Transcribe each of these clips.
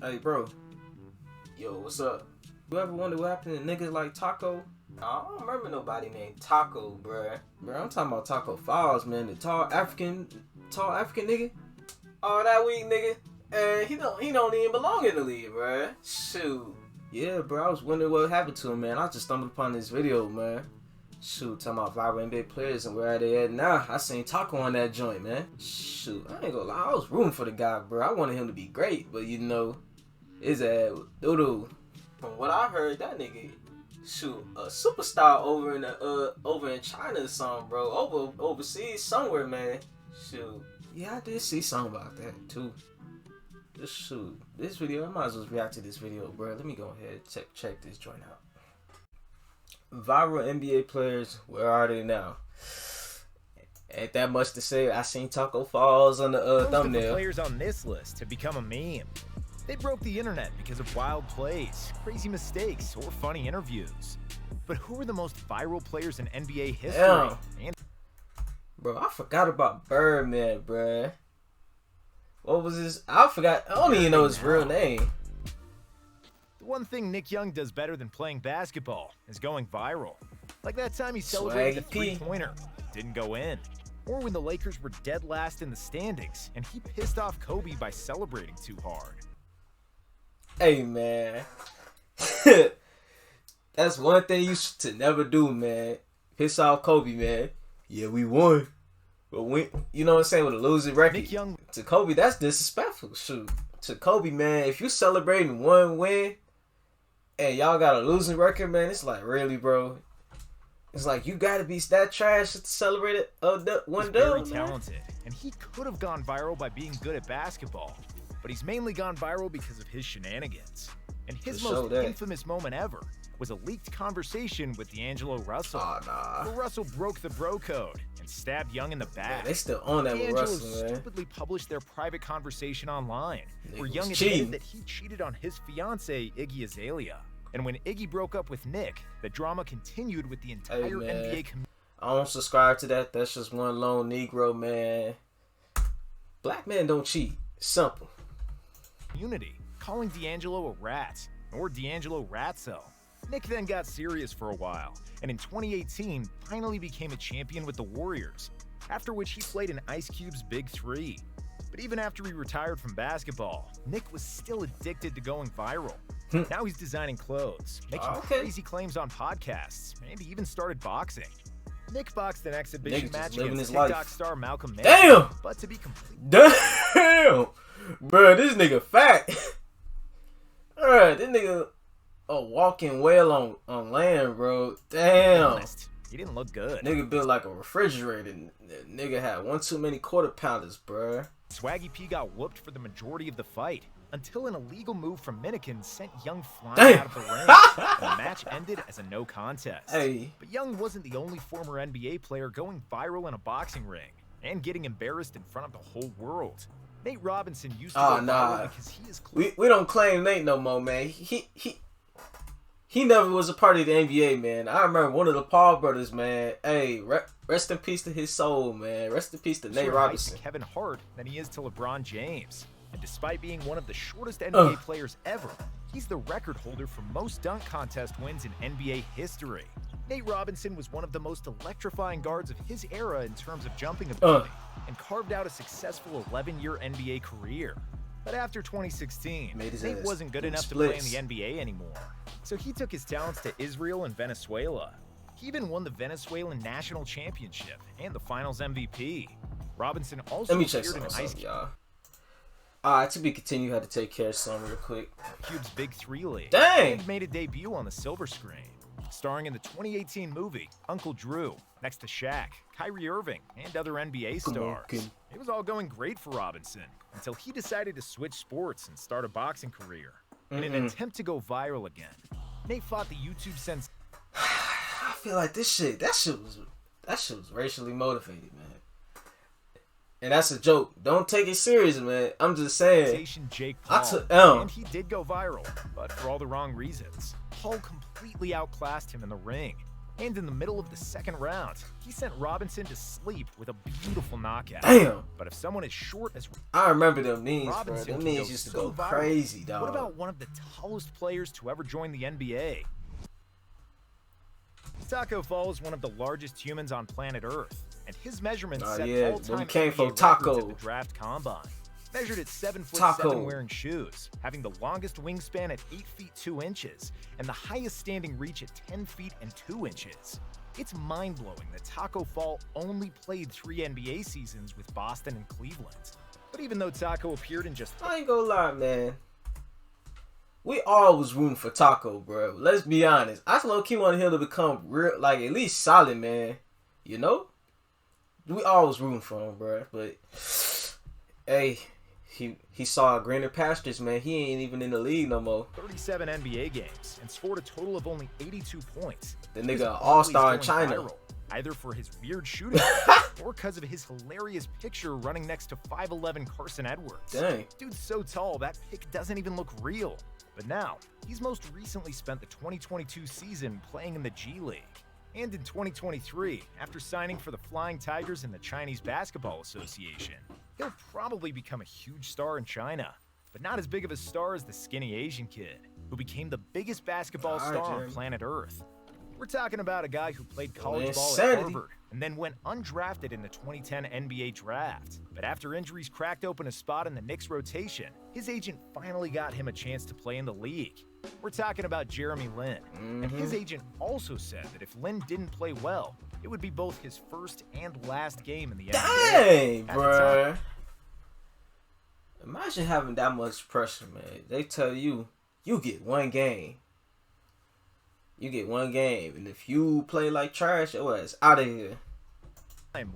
Hey, bro. Yo, what's up? You ever wonder what happened to niggas like Tacko? I don't remember nobody named Tacko, bruh. Bruh, I'm talking about Tacko Falls, man. The tall African nigga. Oh, that weak nigga. And he don't even belong in the league, bruh. Shoot. Yeah, bro. I was wondering what happened to him, man. I just stumbled upon this video, man. Shoot, talking about viral NBA players and where they at now. I seen Tacko on that joint, man. Shoot, I ain't gonna lie. I was rooting for the guy, bro. I wanted him to be great, but you know, his ass doo-doo. From what I heard, that nigga, shoot, a superstar over in China or something, bro. Overseas somewhere, man. Shoot. Yeah, I did see something about that too. Just shoot. This video, I might as well react to this video, bro. Let me go ahead and check this joint out. Viral NBA players, where are they now? Ain't that much to say. I seen Tacko Falls on the thumbnail. Most of the players on this list have become a meme. They broke the internet because of wild plays, crazy mistakes, or funny interviews. But who are the most viral players in NBA history? Damn. Bro, I forgot about Birdman, bro. What was his? I forgot. I don't even know his real name. The one thing Nick Young does better than playing basketball is going viral. Like that time he celebrated a three-pointer, didn't go in. Or when the Lakers were dead last in the standings, and he pissed off Kobe by celebrating too hard. Hey, man. That's one thing you should never do, man. Piss off Kobe, man. Yeah, we won. But when, you know what I'm saying, with a losing record. Nick Young. To Kobe, that's disrespectful. Shoot. To Kobe, man, if you celebrating one win, and y'all got a losing record, man, it's like, really, bro? It's like, you gotta be that trash to celebrate it one dub. He's very talented, and he could have gone viral by being good at basketball. But he's mainly gone viral because of his shenanigans. And his most infamous moment ever was a leaked conversation with D'Angelo Russell. Oh, nah. Where Russell broke the bro code and stabbed Young in the back. Yeah, they still on that with Russell, man. Stupidly published their private conversation online, where Young cheating. admitted that he cheated on his fiancée, Iggy Azalea. And when Iggy broke up with Nick, the drama continued with the entire NBA community. I don't subscribe to that. That's just one lone Negro, man. Black men don't cheat. Simple. Calling D'Angelo a rat, or D'Angelo Ratso. Nick then got serious for a while, and in 2018 finally became a champion with the Warriors, after which he played in Ice Cube's Big Three. But even after he retired from basketball, Nick was still addicted to going viral. Now he's designing clothes, making crazy claims on podcasts, and he even started boxing. Nick boxed an exhibition match against TikTok star Malcolm X. Damn! But to be complete. Damn! Bro, this nigga fat. Alright, this nigga a walking whale on land, bro. Damn. Honest, he didn't look good. Nigga built like a refrigerator. Nigga had one too many quarter pounders, bro. Swaggy P got whooped for the majority of the fight, until an illegal move from Minikin sent Young flying out of the ring. The match ended as a no contest. Hey. But Young wasn't the only former NBA player going viral in a boxing ring and getting embarrassed in front of the whole world. Nate Robinson used to go viral because he is we don't claim Nate no more, man. He never was a part of the NBA, man. I remember one of the Paul brothers, man. Hey, rest in peace to his soul, man. Rest in peace to Nate Robinson. Kevin Hart than he is to LeBron James. And despite being one of the shortest NBA players ever, he's the record holder for most dunk contest wins in NBA history. Nate Robinson was one of the most electrifying guards of his era in terms of jumping ability, and carved out a successful 11-year NBA career. But after 2016, Nate wasn't good enough to play in the NBA anymore. So he took his talents to Israel and Venezuela. He even won the Venezuelan National Championship and the Finals MVP. Robinson also appeared in Ice Cube. Alright, to be continued, had to take care of something real quick. Cube's Big Three League. Dang! And made a debut on the silver screen, starring in the 2018 movie Uncle Drew, next to Shaq, Kyrie Irving, and other NBA stars. It was all going great for Robinson until he decided to switch sports and start a boxing career. In an attempt to go viral again, Nate fought the YouTube sensation. I feel like that shit was racially motivated, man. And that's a joke. Don't take it serious, man. I'm just saying. Jake Paul, and he did go viral, but for all the wrong reasons. Paul completely outclassed him in the ring. And in the middle of the second round, he sent Robinson to sleep with a beautiful knockout. Damn. But if someone as short as I remember them memes, bro. Robinson Them can memes go used to so go viral, crazy, dog. what about one of the tallest players to ever join the NBA? Tacko Fall is one of the largest humans on planet Earth, and his measurements set all-time we came NBA from records Tacko. at the draft combine. Measured at 7'7" Tacko. wearing shoes, having the longest wingspan at 8 feet 2 inches, and the highest standing reach at 10 feet and 2 inches. It's mind-blowing that Tacko Fall only played 3 NBA seasons with Boston and Cleveland. But even though Tacko appeared in just... I ain't gonna lie, man. We all was rooting for Tacko, bro. Let's be honest. I low-key wanted him to become real, like, at least solid, man. You know? We all was rooting for him, bro. But, hey, he saw greener pastures, man. He ain't even in the league no more. 37 NBA games and scored a total of only 82 points. The nigga all-star in Always China. going viral, either for his weird shooting or because of his hilarious picture running next to 5'11" Carson Edwards. Dang. Dude's so tall, that pic doesn't even look real. But now, he's most recently spent the 2022 season playing in the G League. And in 2023, after signing for the Flying Tigers in the Chinese Basketball Association, he'll probably become a huge star in China, but not as big of a star as the skinny Asian kid, who became the biggest basketball star on planet Earth. We're talking about a guy who played college ball at Harvard and then went undrafted in the 2010 NBA draft. But after injuries cracked open a spot in the Knicks rotation, his agent finally got him a chance to play in the league. We're talking about Jeremy Lin. And his agent also said that if Lin didn't play well, it would be both his first and last game in the NBA. Dang, bruh. Imagine having that much pressure, man. They tell you, you get one game. You get one game, and if you play like trash, your ass out of here.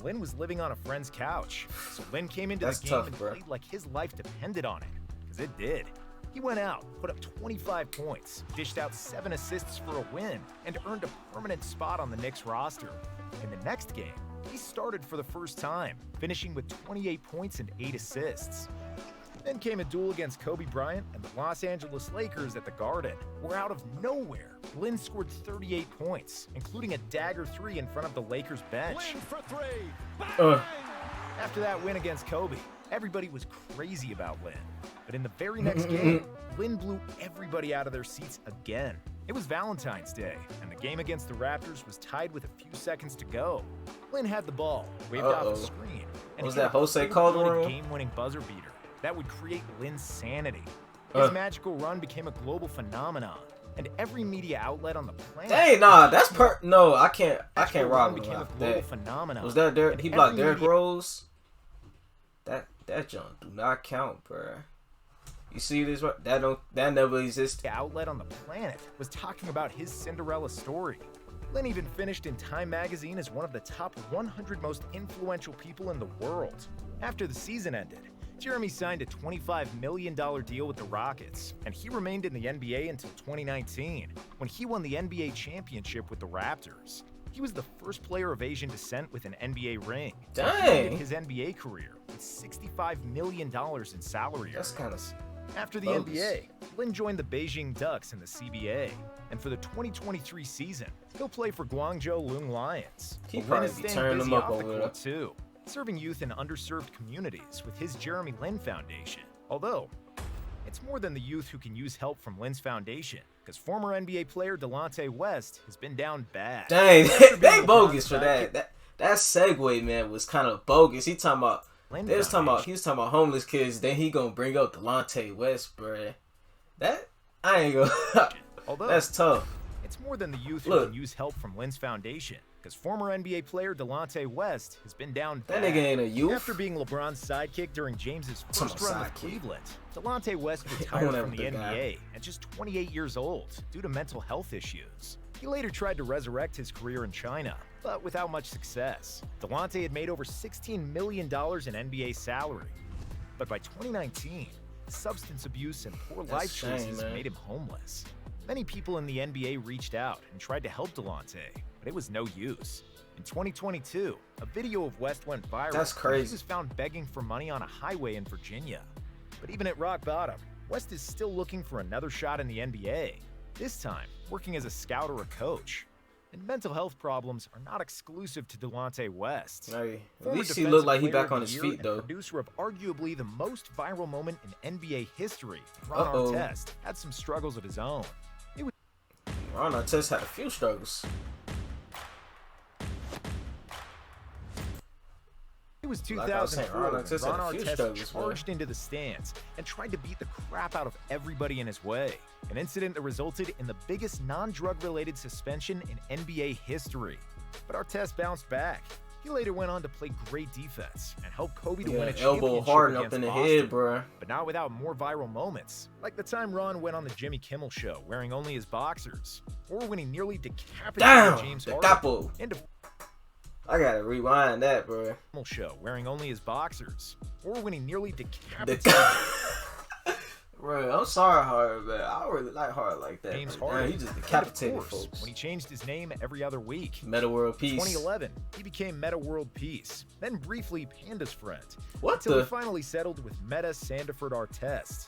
Lin was living on a friend's couch, so Lin came into the game and played like his life depended on it, because it did. He went out, put up 25 points, dished out 7 assists for a win, and earned a permanent spot on the Knicks roster. In the next game, he started for the first time, finishing with 28 points and 8 assists. Then came a duel against Kobe Bryant and the Los Angeles Lakers at the Garden, where out of nowhere, Lin scored 38 points, including a dagger 3 in front of the Lakers bench. Lin for 3. Bang! After that win against Kobe, everybody was crazy about Lin. But in the very next game, Lin blew everybody out of their seats again. It was Valentine's Day, and the game against the Raptors was tied with a few seconds to go. Lin had the ball, waved off the screen, and was hit that a Jose Calderon? game-winning buzzer beater that would create Lin's sanity. His magical run became a global phenomenon, and every media outlet on the planet. Hey, nah, that's no, I can't rock with became a global that. phenomenon. Was that Derek? And He blocked every Derrick media- Rose. That junk do not count, bruh. You see this? That never existed. Outlet on the planet was talking about his Cinderella story. Lin even finished in Time magazine as one of the top 100 most influential people in the world. After the season ended, Jeremy signed a $25 million deal with the Rockets, and he remained in the NBA until 2019, when he won the NBA championship with the Raptors. He was the first player of Asian descent with an NBA ring. Dang. He ended his NBA career with $65 million in salary. That's kind of. After the bogus. NBA, Lin joined the Beijing Ducks in the CBA, and for the 2023 season, he'll play for Guangzhou Lung Lions. He But Lin probably is be staying turning busy them up off the over there. court too, serving youth in underserved communities with his Jeremy Lin Foundation. Although, it's more than the youth who can use help from Lin's foundation, because former NBA player Delonte West has been down bad. Dang, After being they LeBron's bogus for sidekick, that segue, man, was kind of bogus. He was talking about Lin homeless kids. Then he gonna bring up Delonte West, bruh. That I ain't gonna. Although, That's tough. it's more than the youth who Look. can use help from Lin's foundation, because former NBA player Delonte West has been down That bad. nigga ain't a youth. After being LeBron's sidekick during James's Some first run with sidekick. Cleveland, Delonte West I retired wanna from have the the guy. NBA at just 28 years old due to mental health issues. He later tried to resurrect his career in China, but without much success. Delonte had made over $16 million in NBA salary. But by 2019, substance abuse and poor That's life a shame, choices man. made him homeless. Many people in the NBA reached out and tried to help Delonte, but it was no use. In 2022, a video of West went viral. That's when crazy. He was found begging for money on a highway in Virginia. But even at rock bottom, West is still looking for another shot in the NBA, this time working as a scout or a coach. And mental health problems are not exclusive to Delonte West. Hey, at Former least he Defensive looked like he Player back of on the his Year feet and though. Producer of arguably the most viral moment in NBA history, Ron Uh-oh. Artest had some struggles of his own. Ron Artest had a few struggles. It was Like I was saying, 2004 Ron when Artest Ron had a few Artest struggles, man. charged into the stands and tried to beat the crap out of everybody in his way. An incident that resulted in the biggest non-drug-related suspension in NBA history. But Artest bounced back. He later went on to play great defense and help Kobe to win a elbow championship hard against up in the Boston, head, bro. but not without more viral moments, like the time Ron went on the Jimmy Kimmel Show wearing only his boxers, or when he nearly decapitated Damn, James the Harden, capo. and a I gotta rewind that, bro. Kimmel Show wearing only his boxers, or when he nearly The decapitated Bro, I'm sorry, Hard, but I don't really like Hard like that. James Bro. Harden. He just And decapitated of course, folks. when he changed his name every other week. Meta World In Peace. 2011, he became Meta World Peace, then briefly Panda's friend, What until the? he finally settled with Meta Sandiford Artest.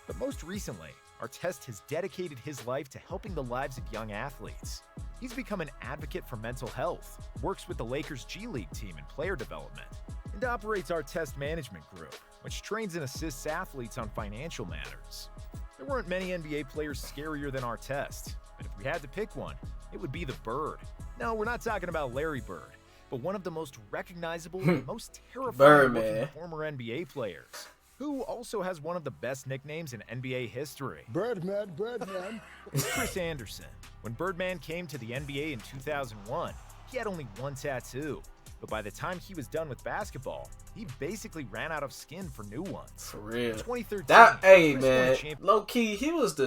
But most recently, Artest has dedicated his life to helping the lives of young athletes. He's become an advocate for mental health, works with the Lakers G League team in player development, and operates Artest Management Group, which trains and assists athletes on financial matters. There weren't many NBA players scarier than Artest, but if we had to pick one, it would be the Bird. No, we're not talking about Larry Bird, but one of the most recognizable and most terrifying looking Birdman. former NBA players, who also has one of the best nicknames in NBA history. Birdman, Birdman. It's Chris Anderson. When Birdman came to the NBA in 2001, he had only one tattoo. But by the time he was done with basketball, he basically ran out of skin for new ones. For real. In 2013, That, hey, Chris won a man. Low key, he was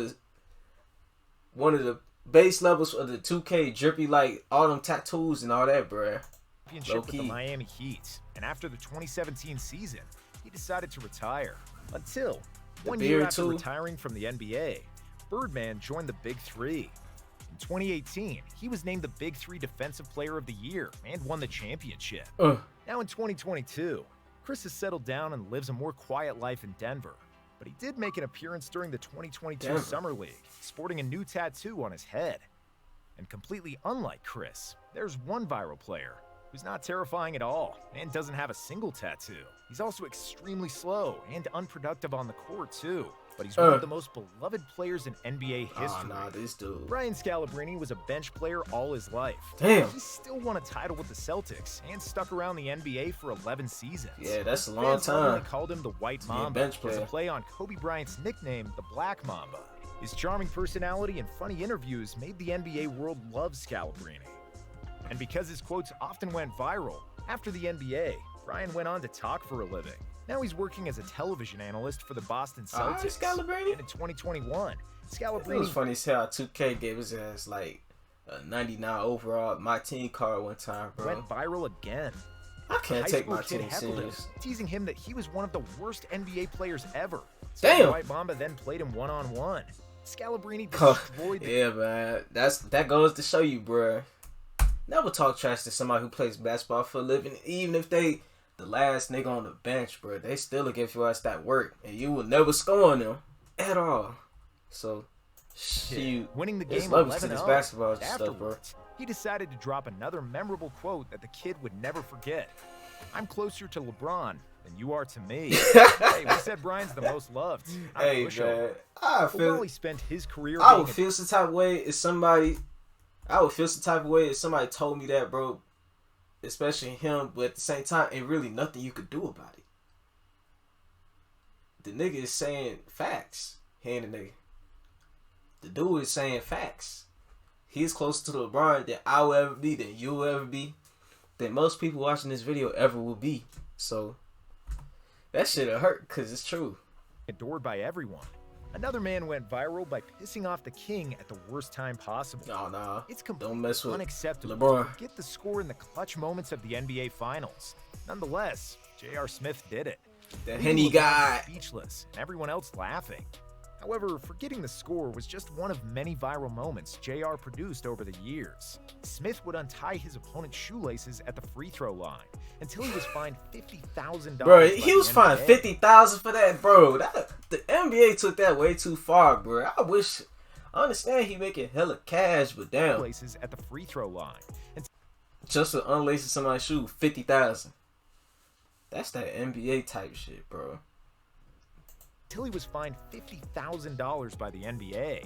one of the base levels of the 2K drippy, like all them tattoos and all that, bruh. championship with the Low-key. Miami Heat. And after the 2017 season, he decided to retire. Until The 1 year beard, after too. retiring from the NBA, Birdman joined the Big Three. In 2018, he was named the Big Three Defensive Player of the Year and won the championship. Now in 2022, Chris has settled down and lives a more quiet life in Denver. But he did make an appearance during the 2022 Denver. Summer League, sporting a new tattoo on his head. And completely unlike Chris, there's one viral player who's not terrifying at all and doesn't have a single tattoo. He's also extremely slow and unproductive on the court too, but he's one of the most beloved players in NBA history. Oh, nah, this dude. Brian Scalabrine was a bench player all his life. Damn. He still won a title with the Celtics and stuck around the NBA for 11 seasons. Yeah, that's a long Fans lovingly time. called him the White be a Mamba bench as player. a play on Kobe Bryant's nickname, the Black Mamba. His charming personality and funny interviews made the NBA world love Scalabrine. And because his quotes often went viral, after the NBA, Brian went on to talk for a living. Now he's working as a television analyst for the Boston Alright, Celtics. Scalabrine. And in 2021, It Scalabrine was funny as hell. 2K gave his ass like a 99 overall my team card one time, bro. went viral again. I can't High take school my kid team heckled him, serious. teasing him that he was one of the worst NBA players ever. Damn. The White Mamba then played him one-on-one. Scalabrine Oh, destroyed the yeah, man. That goes to show you, bruh. Never talk trash to somebody who plays basketball for a living, even if they the last nigga on the bench, bro. They still will give your ass that work, and you will never score on them at all. So, shoot. winning the There's game levels to 11-0. this basketball stuff, bro. Afterwards, he decided to drop another memorable quote that the kid would never forget. I'm closer to LeBron than you are to me. Hey, we said Brian's the most loved. Not a Hey, pushover. man. I But while feel he spent his career I being would feel some type of way if somebody. I would feel some type of way if somebody told me that, bro. Especially him, but at the same time, ain't really nothing you could do about it. The nigga is saying facts. He ain't a nigga. The dude is saying facts. He's closer to LeBron than I will ever be, than you will ever be, than most people watching this video ever will be. So, that shit'll hurt, because it's true. adored by everyone. Another man went viral by pissing off the king at the worst time possible. Nah. It's Don't completely mess with unacceptable LeBron. to get the score in the clutch moments of the NBA Finals. Nonetheless, J.R. Smith did it. That leaving Henny LeBron guy. speechless and everyone else laughing. However, forgetting the score was just one of many viral moments JR produced over the years. Smith would untie his opponent's shoelaces at the free throw line until he was fined $50,000. Bro, by he the was fined NBA. $50,000 for that, bro. The NBA took that way too far, bro. I wish I understand he making hella cash, but damn. Places at the free throw line. And Just to unlace somebody's shoe, 50,000. That's that NBA type shit, bro. until he was fined $50,000 by the NBA.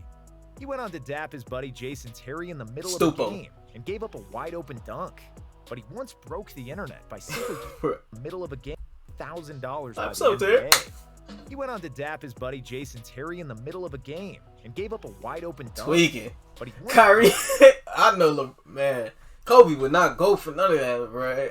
He went on to dap his buddy Jason Terry in the middle of the game and gave up a wide-open dunk. But he once broke the internet by simply in the middle of a game $1,000 by the NBA. He went on to dap his buddy Jason Terry in the middle of a game and gave up a wide-open dunk. Tweaking. But he Kyrie, I know, man. Kobe would not go for none of that, bro.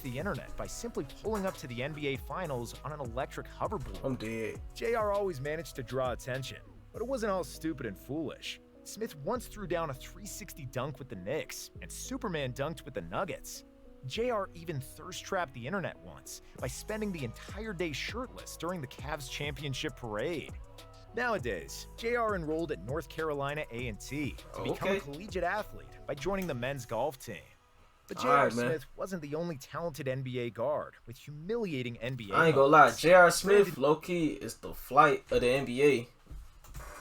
the internet by simply pulling up to the NBA Finals on an electric hoverboard. I'm dead. JR always managed to draw attention, but it wasn't all stupid and foolish. Smith once threw down a 360 dunk with the Knicks, and Superman dunked with the Nuggets. JR even thirst-trapped the internet once by spending the entire day shirtless during the Cavs championship parade. Nowadays, JR enrolled at North Carolina A&T to become a collegiate athlete by joining the men's golf team. But J.R. Smith wasn't the only talented NBA guard with humiliating NBA I ain't gonna lie, J.R. Smith, low-key, is the flight of the NBA.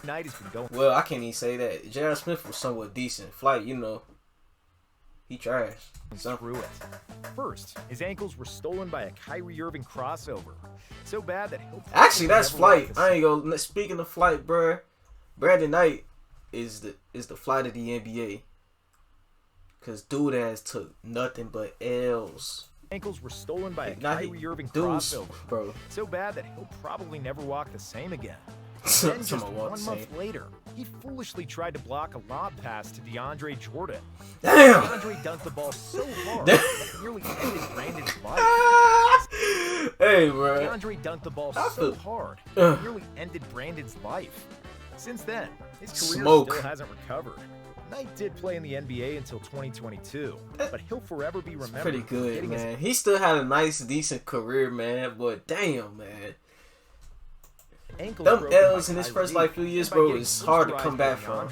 Night has been going. Well, I can't even say that. J.R. Smith was somewhat decent. Flight, you know, he trash. Through it. First, his ankles were stolen by a Kyrie Irving crossover. So bad that he'll actually, that's Flight. I ain't gonna. Speaking of Flight, bruh, Brandon Knight is the flight of the NBA. Cause dude has took nothing but L's. Ankles were stolen by a Kyrie Irving crossover, bro. So bad that he'll probably never walk the same again. Then just 1 month later, he foolishly tried to block a lob pass to DeAndre Jordan. Damn! DeAndre dunked the ball so hard that it nearly ended Brandon's life. Hey, bro. DeAndre dunked the ball so hard it nearly ended Brandon's life. Since then, his career still hasn't recovered. Knight did play in the NBA until 2022, but he'll forever be remembered. Pretty good, man. He still had a nice, decent career, man. But damn, man. Them L's in his first few years, bro, is hard to come back from.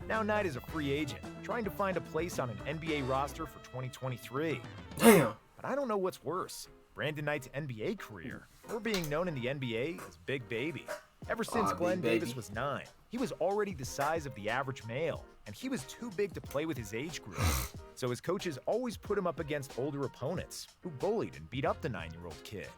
Now Knight is a free agent, trying to find a place on an NBA roster for 2023. Damn. But I don't know what's worse, Brandon Knight's NBA career or being known in the NBA as Big Baby. Ever since Glenn Davis was 9, he was already the size of the average male, and he was too big to play with his age group. So his coaches always put him up against older opponents who bullied and beat up the 9-year-old kid.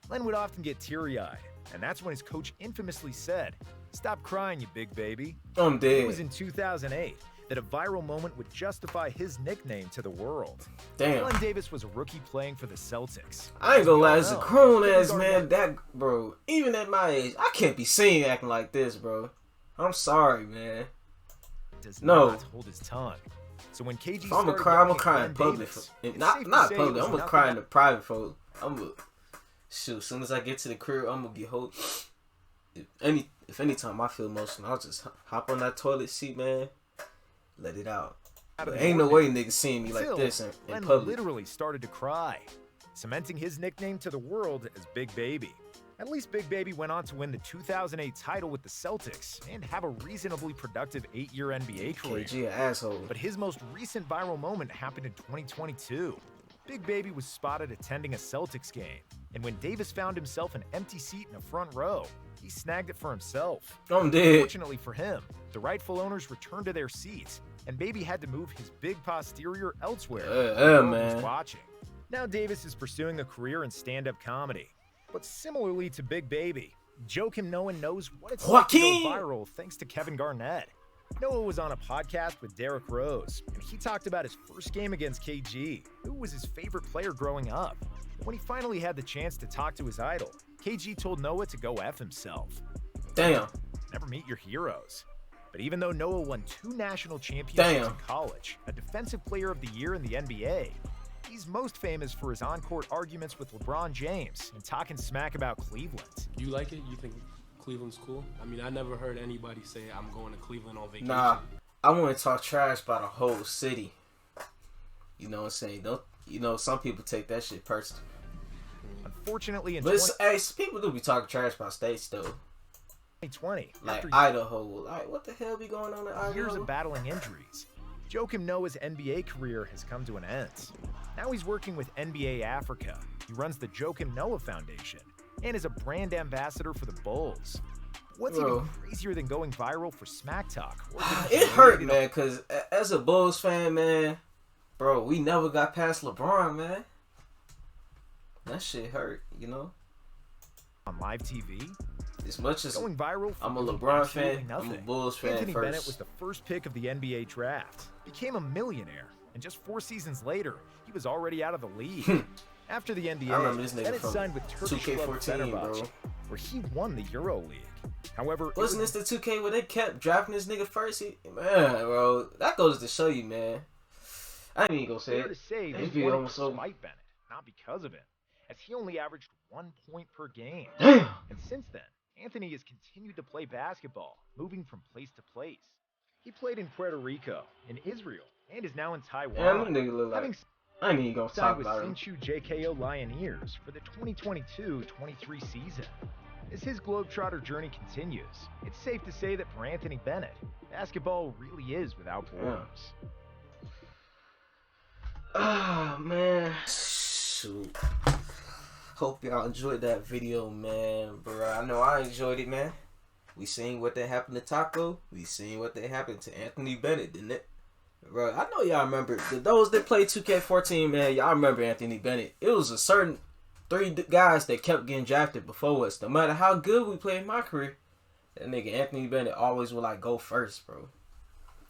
Glenn would often get teary-eyed, and that's when his coach infamously said, "Stop crying, you big baby." I'm dead. It was in 2008 that a viral moment would justify his nickname to the world. Damn. Glenn Davis was a rookie playing for the Celtics. I ain't gonna lie, as a grown-ass man, bro, even at my age, I can't be seen acting like this, bro. I'm sorry, man. Does not hold his tongue. So when KG I'm gonna cry, I'm gonna cry in public. Not public, I'm gonna cry in the private for. Shoot, as soon as I get to the crib, I'm gonna get hold. If anytime I feel emotional, I'll just hop on that toilet seat, man. Let it out. But ain't no way niggas seeing me like this in public. Literally started to cry, cementing his nickname to the world as Big Baby. At least Big Baby went on to win the 2008 title with the Celtics and have a reasonably productive 8-year NBA career. KG, an asshole. But his most recent viral moment happened in 2022. Big Baby was spotted attending a Celtics game, and when Davis found himself an empty seat in the front row, he snagged it for himself. I'm dead. Fortunately for him, the rightful owners returned to their seats, and Baby had to move his big posterior elsewhere. Man. Was watching. Now Davis is pursuing a career in stand-up comedy. But similarly to Big Baby, Joakim Noah knows what it's like to go viral thanks to Kevin Garnett. Noah was on a podcast with Derrick Rose, and he talked about his first game against KG, who was his favorite player growing up. When he finally had the chance to talk to his idol, KG told Noah to go F himself. Damn. Never meet your heroes. But even though Noah won 2 national championships in college, a Defensive Player of the Year in the NBA, he's most famous for his on-court arguments with LeBron James and talking smack about Cleveland. You like it? You think Cleveland's cool? I mean, I never heard anybody say I'm going to Cleveland on vacation. Nah, I want to talk trash about a whole city. You know what I'm saying? Some people take that shit personal. Unfortunately, in people do be talking trash about states though. 2020, like Idaho. Like, what the hell be going on in Idaho? Years of battling injuries, Joakim Noah's NBA career has come to an end. Now he's working with NBA Africa. He runs the Joakim Noah Foundation, and is a brand ambassador for the Bulls. What's Bro. even crazier than going viral for smack talk? Or It hurt, man, because as a Bulls fan, man, bro, we never got past LeBron, man. That shit hurt, you know? on live TV? As much as Going viral for I'm a doing LeBron absolutely fan, nothing. I'm a Bulls fan Anthony first. Bennett was the first pick of the NBA draft, became a millionaire, and just 4 seasons later, he was already out of the league. After the I remember this NBA, nigga Bennett from signed with Turkish club 2K14, bro. Fenerbahce, where he won the Euro League. However, Wasn't this the 2K where they kept drafting this nigga first? Man, bro, that goes to show you, man. I ain't even gonna say fair to it. say This they video won it was so- despite Bennett, not because of him, as he only averaged 1 point per game. Damn. And since then, Anthony has continued to play basketball, moving from place to place. He played in Puerto Rico, in Israel, and is now in Taiwan. Damn, that nigga look like. Having I ain't even gonna signed talk with about him. Sinchu JKO Lioneers for the 2022-23 season. As his Globetrotter journey continues, it's safe to say that for Anthony Bennett, basketball really is without borders. Ah, man. Shoot. Hope y'all enjoyed that video, man. Bro, I know I enjoyed it, man. We seen what that happened to Tacko. We seen what that happened to Anthony Bennett, didn't it? Bro, I know y'all remember. Those that played 2K14, man, y'all remember Anthony Bennett. It was a certain 3 guys that kept getting drafted before us. No matter how good we played in my career, that nigga Anthony Bennett always would like go first, bro.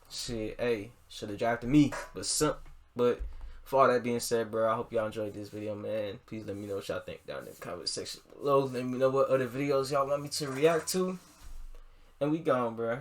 Shit, hey, should have drafted me. But for all that being said, bro, I hope y'all enjoyed this video, man. Please let me know what y'all think down in the comment section below. Let me know what other videos y'all want me to react to. And we gone, bro.